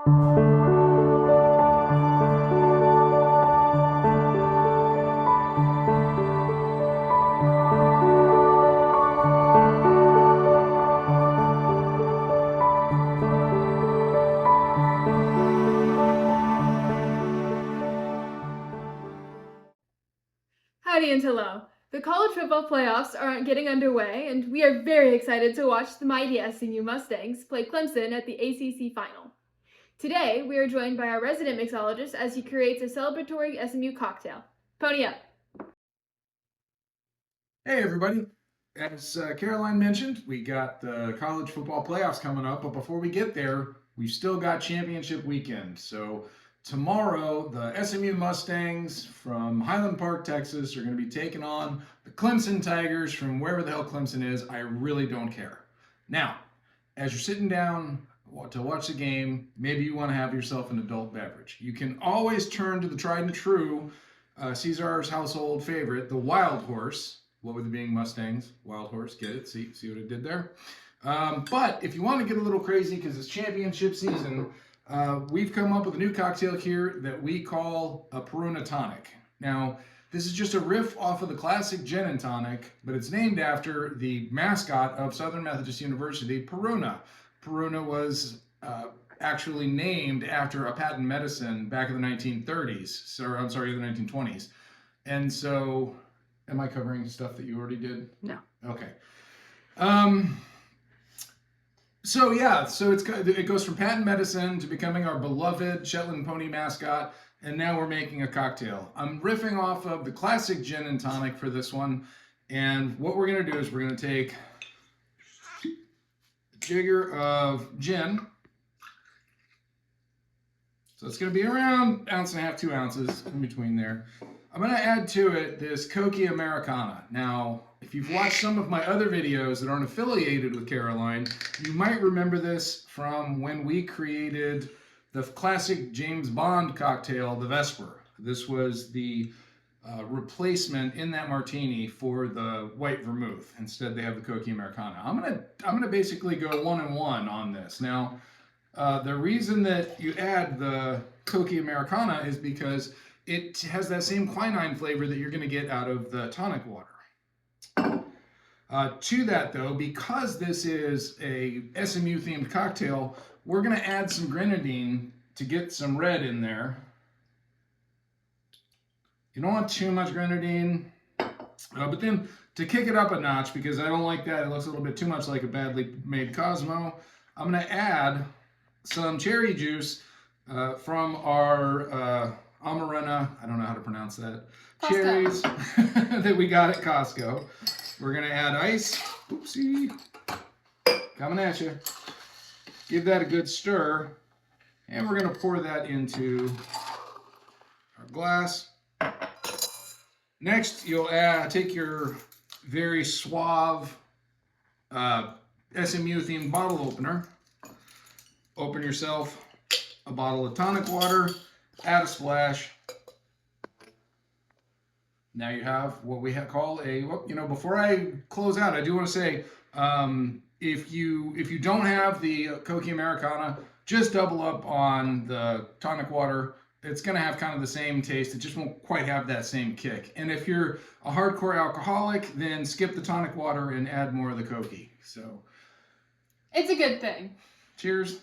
Howdy and hello. The college football playoffs are getting underway, and we are very excited to watch the mighty SMU Mustangs play Clemson at the ACC final. Today, we are joined by our resident mixologist as he creates a celebratory SMU cocktail. Pony up. Hey everybody. As Caroline mentioned, we got the college football playoffs coming up, but before we get there, we've still got championship weekend. So tomorrow, the SMU Mustangs from Highland Park, Texas are going to be taking on the Clemson Tigers from wherever the hell Clemson is. I really don't care. Now, as you're sitting down to watch the game, maybe you want to have yourself an adult beverage. You can always turn to the tried and true Caesar's household favorite, the Wild Horse. What with it being Mustangs, Wild Horse, get it? See what I did there? But if you want to get a little crazy because it's championship season, we've come up with a new cocktail here that we call a Peruna Tonic. Now, this is just a riff off of the classic gin and tonic, but it's named after the mascot of Southern Methodist University, Peruna. Peruna was actually named after a patent medicine back in the 1930s. So, I'm sorry, the 1920s. And so, am I covering stuff that you already did? No. Okay. So it goes from patent medicine to becoming our beloved Shetland pony mascot, and now we're making a cocktail. I'm riffing off of the classic gin and tonic for this one, and what we're gonna do is we're gonna take a jigger of gin. So it's gonna be around 1.5 ounces, 2 ounces in between there. I'm going to add to it this Cokie Americana. Now, if you've watched some of my other videos that aren't affiliated with Caroline, you might remember this from when we created the classic James Bond cocktail, the Vesper. This was the replacement in that martini for the white vermouth. Instead, they have the Cokie Americana. I'm gonna basically go 1-in-1 on this. Now, the reason that you add the Cokie Americana is because it has that same quinine flavor that you're going to get out of the tonic water. To that, though, because this is a SMU themed cocktail, we're going to add some grenadine to get some red in there. You don't want too much grenadine, but then to kick it up a notch, because I don't like that, it looks a little bit too much like a badly made Cosmo, I'm going to add some cherry juice from our Amarena, I don't know how to pronounce that, Costco. Cherries that we got at Costco. We're going to add ice. Oopsie. Coming at you. Give that a good stir. And we're going to pour that into our glass. Next, you'll take your very suave SMU themed bottle opener. Open yourself a bottle of tonic water. Add a splash. Now you have what we call a, before I close out, I do want to say, if you don't have the Cokie Americana, just double up on the tonic water. It's going to have kind of the same taste. It just won't quite have that same kick. And if you're a hardcore alcoholic, then skip the tonic water and add more of the Cokie. So It's a good thing. Cheers.